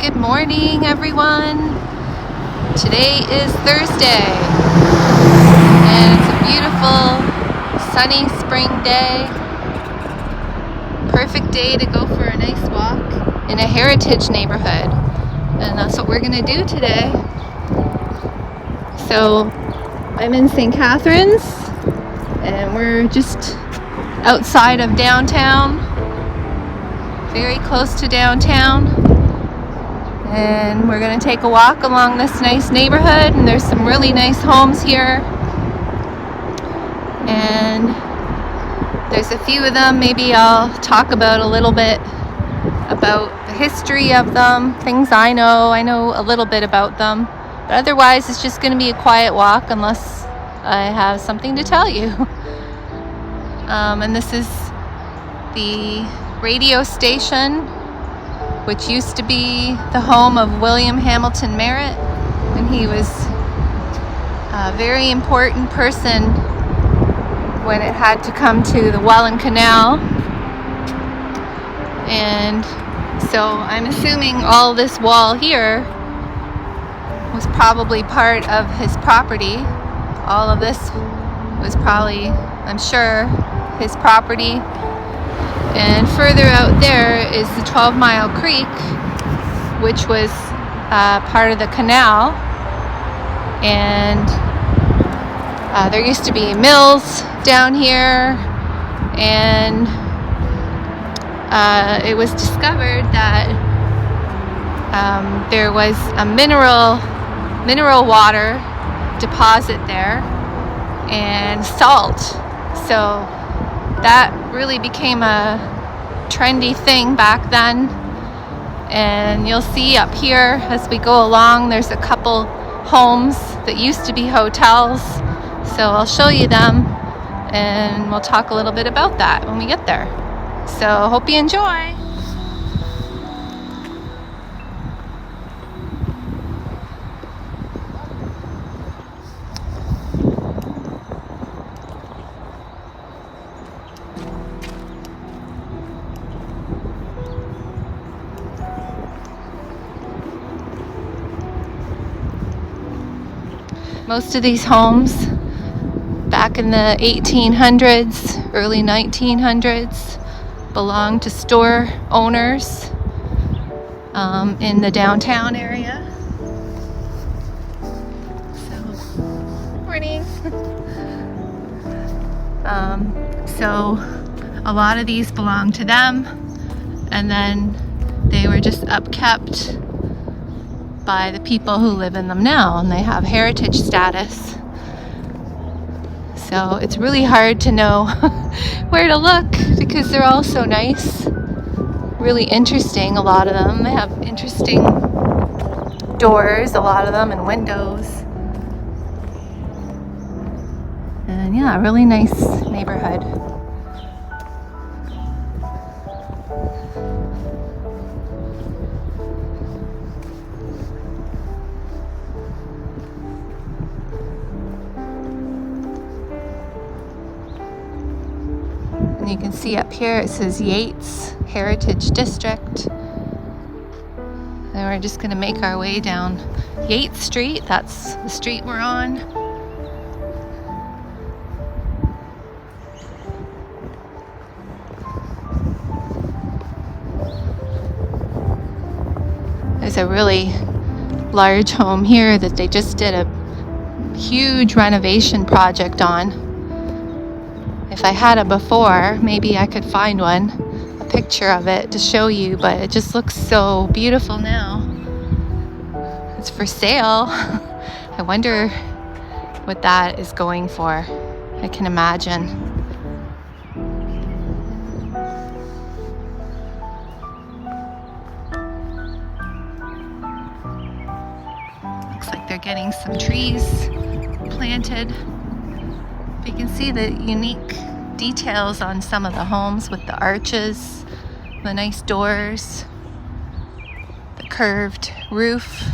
Good morning, everyone. Today is Thursday, and it's a beautiful, sunny spring day. Perfect day to go for a nice walk in a heritage neighborhood, and that's what we're going to do today. So, I'm in St. Catharines, and we're just outside of downtown, very close to downtown. And we're going to take a walk along this nice neighborhood, and there's some really nice homes here, and there's a few of them. Maybe I'll talk about a little bit about the history of them, things I know a little bit about them, but otherwise it's just going to be a quiet walk unless I have something to tell you. And this is the radio station, which used to be the home of William Hamilton Merritt, and he was a very important person when it had to come to the Welland Canal. And so I'm assuming all this wall here was probably part of his property. All of this was probably, I'm sure, his property. And further out there is the 12 Mile Creek, which was part of the canal. And there used to be mills down here, and it was discovered that there was a mineral water deposit there and salt. So that really became a trendy thing back then. And you'll see up here as we go along, there's a couple homes that used to be hotels. So I'll show you them, and we'll talk a little bit about that when we get there. So hope you enjoy. Most of these homes back in the 1800s, early 1900s, belonged to store owners in the downtown area. So, morning. So a lot of these belonged to them, and then they were just upkept by the people who live in them now, and they have heritage status. So it's really hard to know where to look because they're all so nice, really interesting, a lot of them. They have interesting doors, a lot of them, and windows. And yeah, really nice neighborhood. And you can see up here it says Yates Heritage District. And we're just going to make our way down Yates Street. That's the street we're on. There's a really large home here that they just did a huge renovation project on. If I had it before, maybe I could find a picture of it to show you, but it just looks so beautiful now. It's for sale. I wonder what that is going for. I can imagine. Looks like they're getting some trees planted. You can see the unique details on some of the homes with the arches, the nice doors, the curved roof.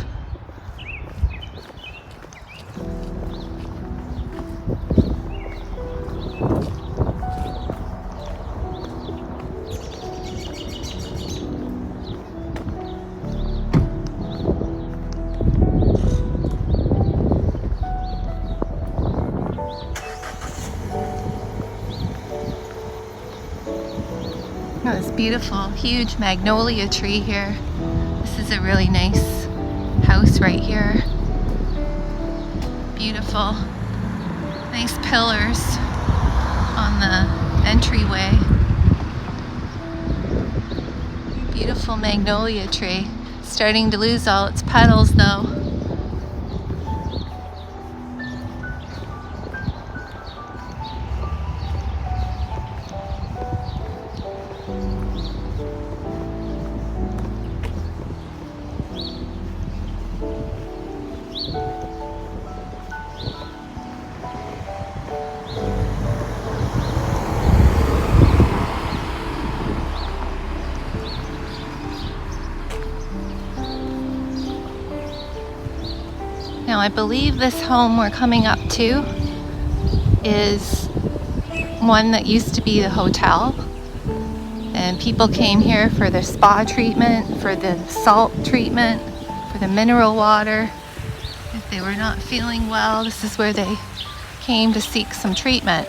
Beautiful, huge magnolia tree here. This is a really nice house right here. Beautiful, nice pillars on the entryway. Beautiful magnolia tree. Starting to lose all its petals though. Now I believe this home we're coming up to is one that used to be the hotel, and people came here for their spa treatment, for the salt treatment, for the mineral water. If they were not feeling well, this is where they came to seek some treatment.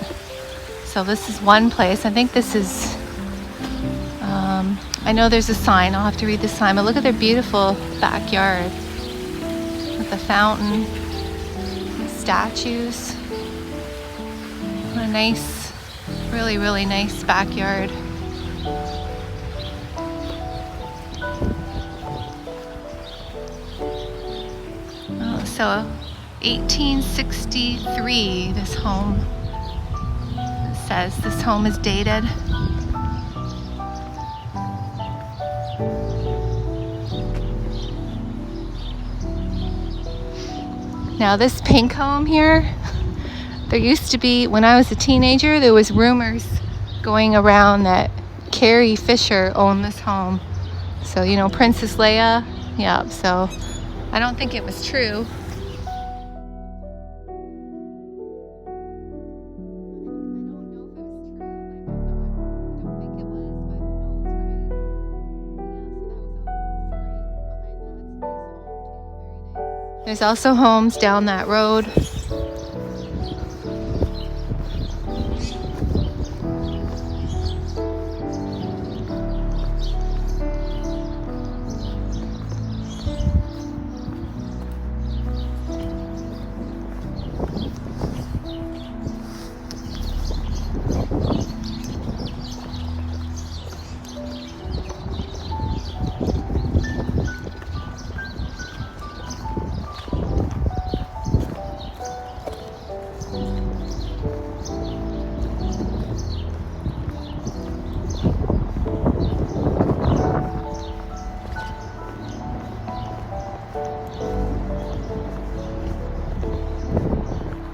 So this is one place. I think this is, I know there's a sign, I'll have to read the sign, but look at their beautiful backyard. With the fountain, the statues. What a nice, really, really nice backyard. Oh, so 1863, this home. It says this home is dated. Now this pink home here, there used to be, when I was a teenager, there was rumors going around that Carrie Fisher owned this home. So, you know, Princess Leia, yeah, so I don't think it was true. There's also homes down that road.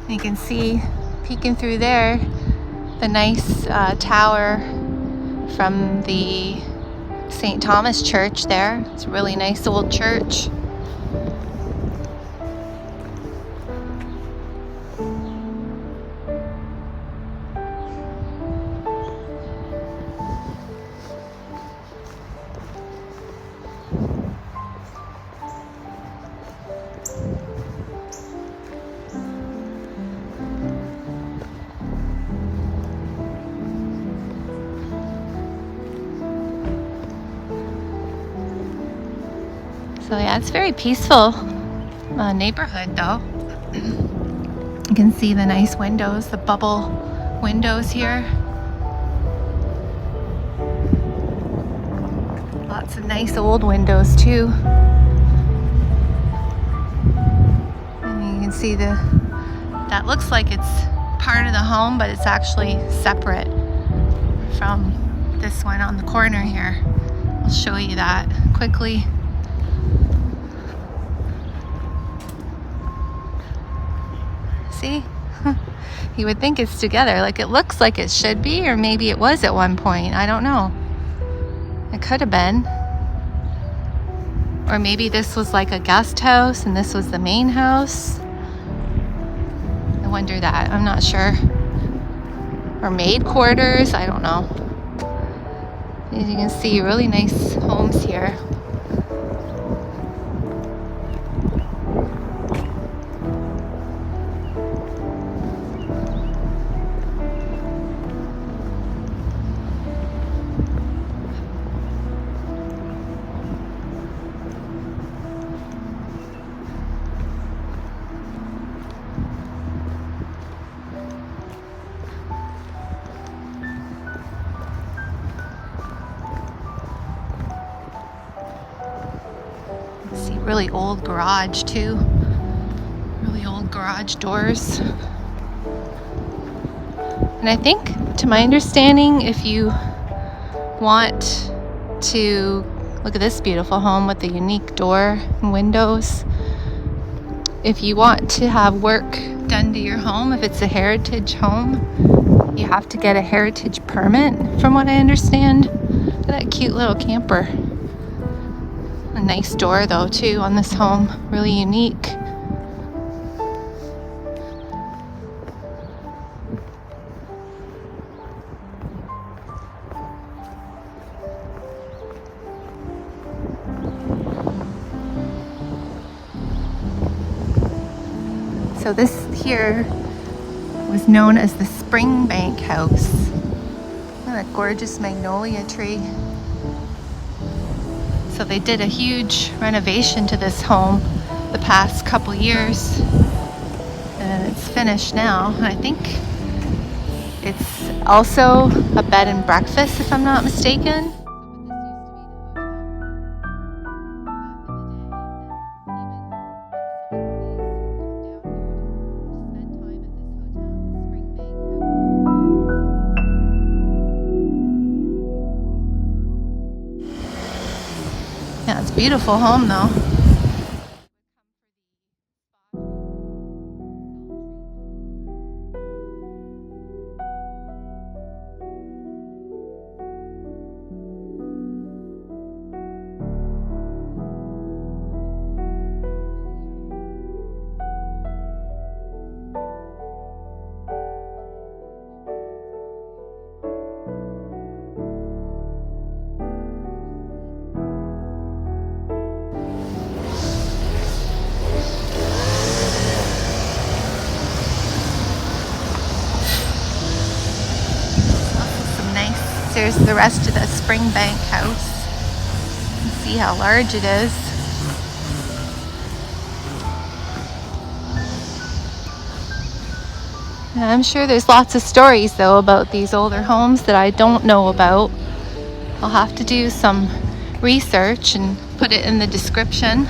You can see, peeking through there, the nice tower from the St. Thomas Church there. It's a really nice old church. So yeah, it's a very peaceful neighborhood though. You can see the nice windows, the bubble windows here. Lots of nice old windows too. And you can see that looks like it's part of the home, but it's actually separate from this one on the corner here. I'll show you that quickly. See? You would think it's together, like it looks like it should be, or maybe it was at one point. I don't know. It could have been. Or maybe this was like a guest house and this was the main house. I wonder that. I'm not sure. Or maid quarters. I don't know. As you can see, really nice homes here. See, really old garage too. Really old garage doors. And I think, to my understanding, if you want to look at this beautiful home with the unique door and windows, if you want to have work done to your home, if it's a heritage home, you have to get a heritage permit, from what I understand. Look at that cute little camper. A nice door though too on this home, really unique. So this here was known as the Springbank house. Look at that gorgeous magnolia tree. So they did a huge renovation to this home the past couple years, and it's finished now. And I think it's also a bed and breakfast, if I'm not mistaken. Yeah, it's a beautiful home though. There's the rest of the Springbank house. You can see how large it is. And I'm sure there's lots of stories though about these older homes that I don't know about. I'll have to do some research and put it in the description.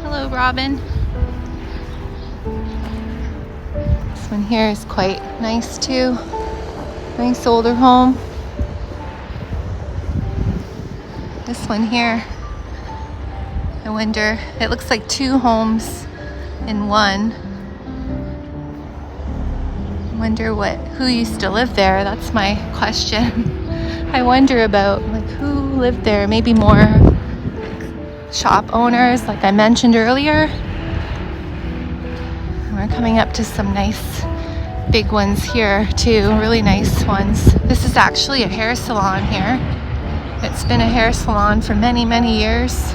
Hello, Robin. This one here is quite nice too. Nice older home. This one here, I wonder, it looks like two homes in one. I wonder who used to live there. That's my question. I wonder about who lived there. Maybe more shop owners, like I mentioned earlier. We're coming up to some nice big ones here too, really nice ones. This is actually a hair salon here. It's been a hair salon for many, many years.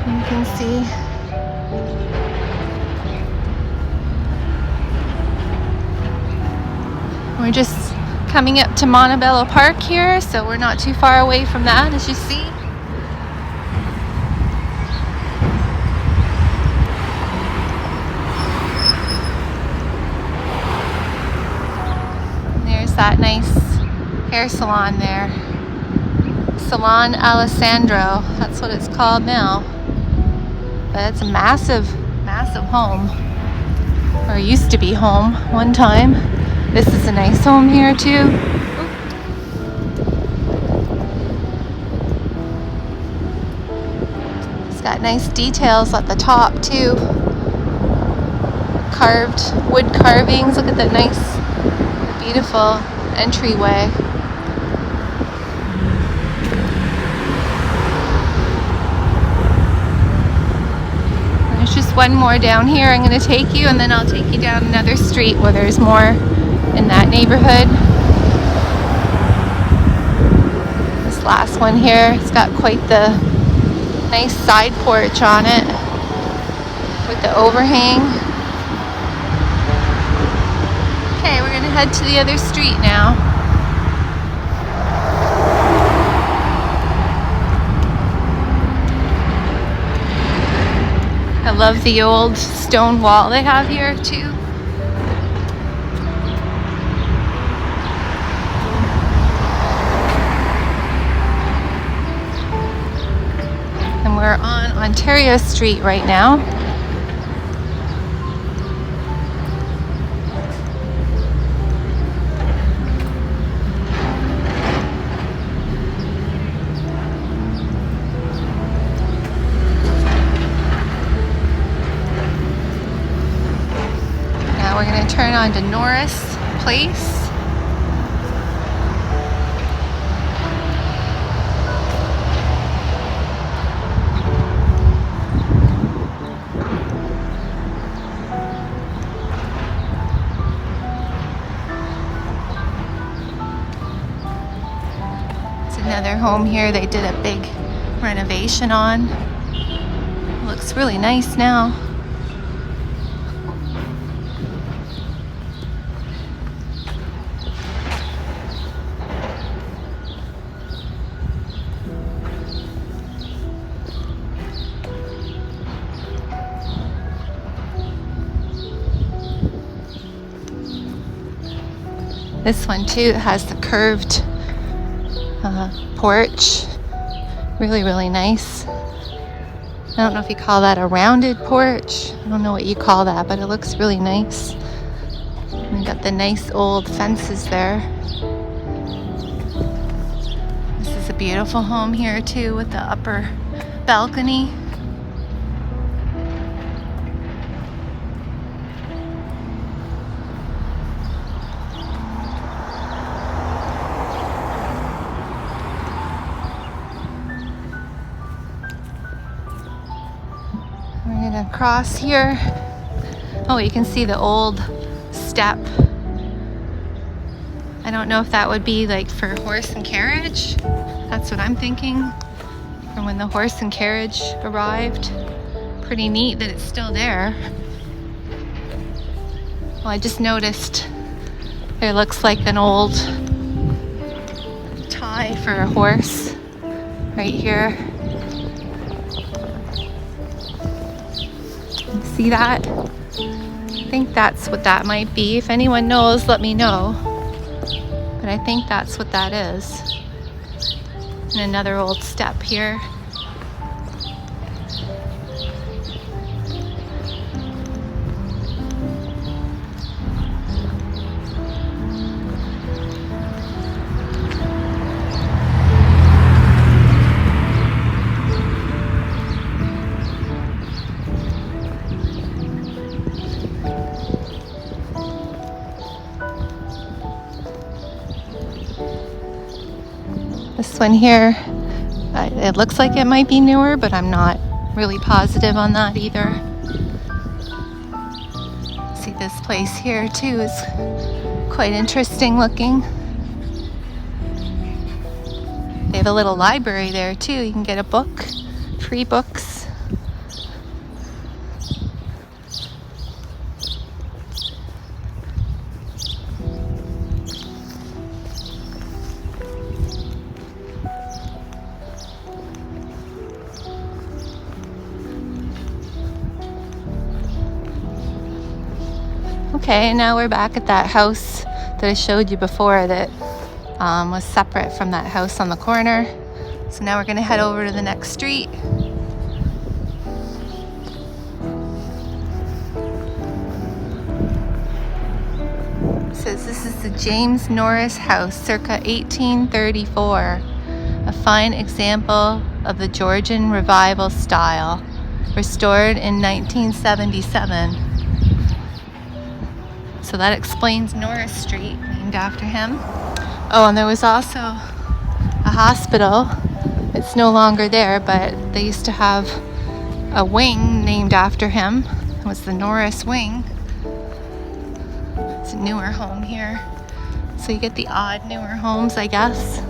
You can see we're just coming up to Montebello Park here, so we're not too far away from that, as you see. And there's that nice hair salon there. Salon Alessandro, that's what it's called now. But it's a massive, massive home. Or used to be home one time. This is a nice home here too. It's got nice details at the top too. Carved wood carvings. Look at that nice, beautiful entryway. There's just one more down here I'm going to take you, and then I'll take you down another street where there's more in that neighborhood. This last one here, it's got quite the nice side porch on it with the overhang. head to the other street now. I love the old stone wall they have here too. And we're on Ontario Street right now. Now we're going to turn on to Norris Place. Another home here they did a big renovation on. It looks really nice now. This one too has the curved porch. Really nice. I don't know if you call that a rounded porch. I don't know what you call that, but it looks really nice. We got the nice old fences there. This is a beautiful home here too with the upper balcony. We're gonna cross here. Oh, you can see the old step. I don't know if that would be like for horse and carriage. That's what I'm thinking. From when the horse and carriage arrived. Pretty neat that it's still there. Well, I just noticed there looks like an old tie for a horse right here. See that? I think that's what that might be. If anyone knows, let me know. But I think that's what that is. And another old step here. This one here, it looks like it might be newer, but I'm not really positive on that either. See, this place here too is quite interesting looking. They have a little library there too. You can get a book, free books. Okay, and now we're back at that house that I showed you before that was separate from that house on the corner. So now we're going to head over to the next street. It says this is the James Norris House, circa 1834. A fine example of the Georgian Revival style, restored in 1977. So that explains Norris Street, named after him. Oh, and there was also a hospital. It's no longer there, but they used to have a wing named after him. It was the Norris Wing. It's a newer home here. So you get the odd newer homes, I guess.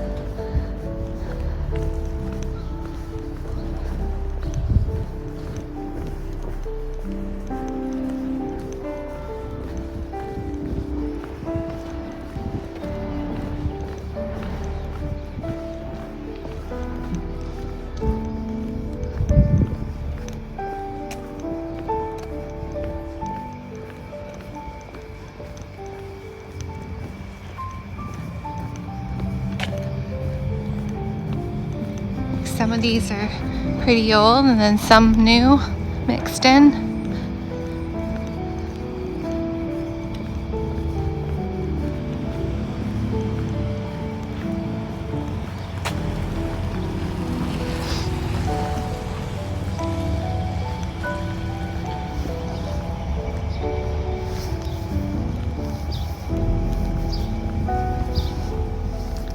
Some of these are pretty old and then some new mixed in.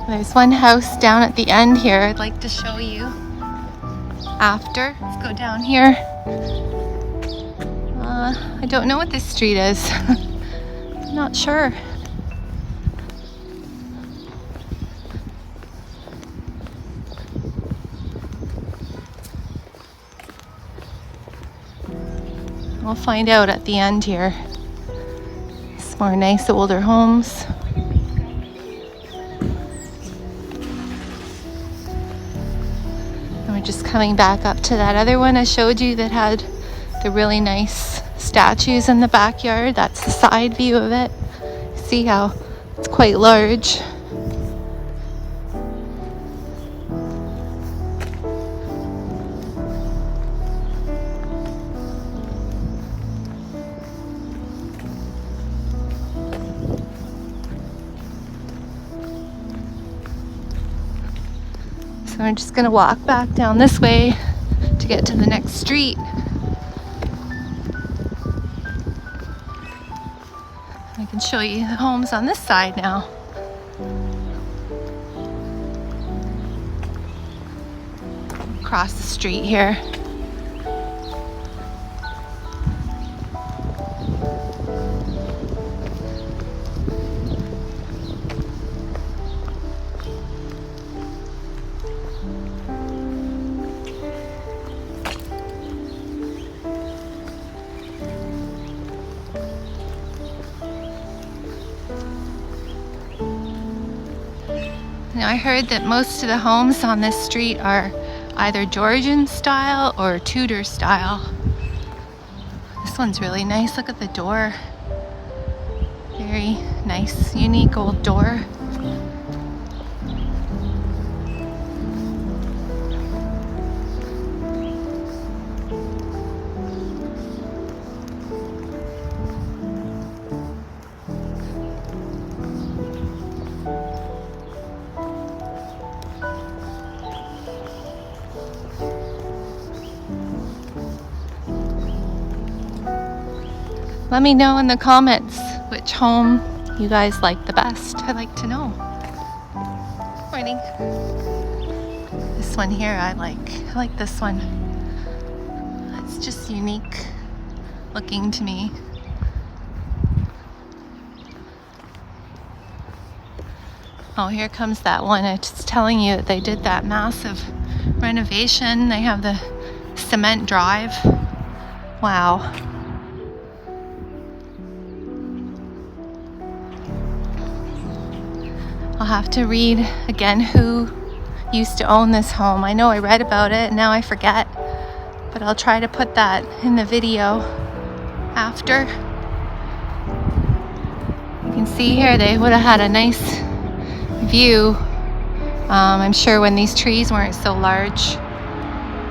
There's one house down at the end here I'd like to show you after. Let's go down here. I don't know what this street is. I'm not sure. We'll find out at the end here. Some more nice older homes. And we're just coming back up to that other one I showed you that had the really nice statues in the backyard. That's the side view of it. See how it's quite large. So I'm just gonna walk back down this way to get to the next street. I can show you the homes on this side now. Across the street here. Now I heard that most of the homes on this street are either Georgian style or Tudor style. This one's really nice. Look at the door. Very nice, unique old door. Let me know in the comments which home you guys like the best. I'd like to know. Morning. This one here I like this one. It's just unique looking to me. Oh, here comes that one. I was telling you that they did that massive renovation. They have the cement drive. Wow. I'll have to read again who used to own this home. I know I read about it, now I forget. But I'll try to put that in the video after. You can see here they would have had a nice view. I'm sure when these trees weren't so large,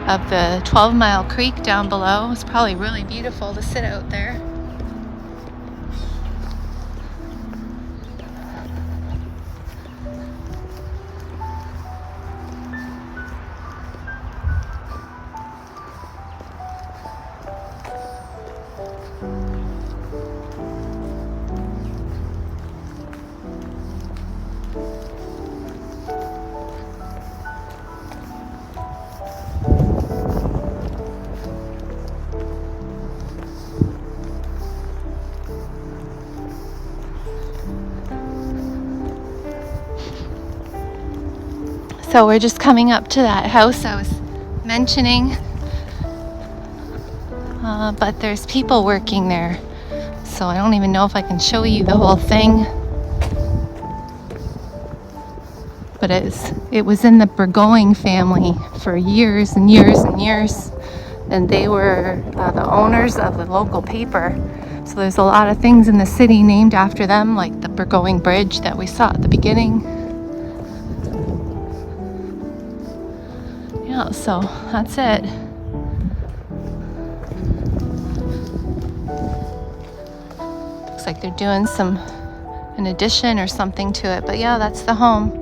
of the 12-mile creek down below. It's probably really beautiful to sit out there. So we're just coming up to that house I was mentioning, but there's people working there, so I don't even know if I can show you the whole thing. But it was in the Burgoyne family for years and years and years, and they were the owners of the local paper. So there's a lot of things in the city named after them, like the Burgoyne Bridge that we saw at the beginning. Yeah, Yeah, so that's it. Looks like they're doing an addition or something to it, but yeah, that's the home.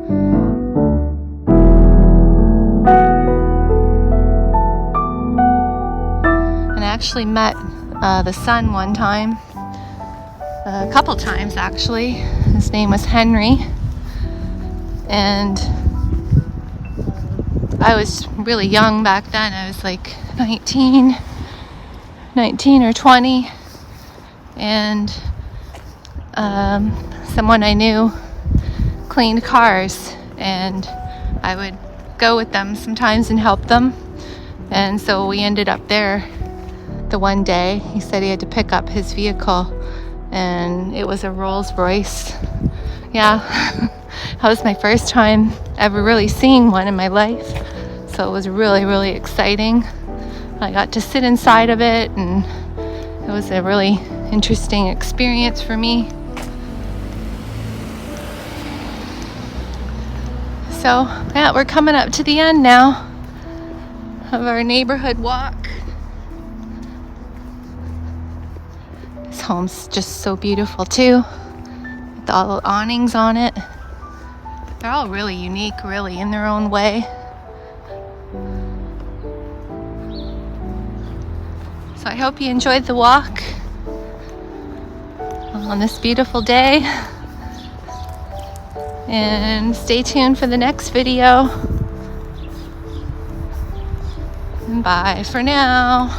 And I actually met the son one time, a couple times actually. His name was Henry, and I was really young back then. I was like 19 or 20, and someone I knew cleaned cars, and I would go with them sometimes and help them. And so we ended up there the one day. He said he had to pick up his vehicle, and it was a Rolls Royce. Yeah, that was my first time ever really seeing one in my life, so it was really, really exciting. I got to sit inside of it, and it was a really interesting experience for me. So yeah, we're coming up to the end now of our neighborhood walk. This home's just so beautiful too, with all the awnings on it. They're all really unique, really, in their own way. So I hope you enjoyed the walk on this beautiful day. And stay tuned for the next video. And bye for now.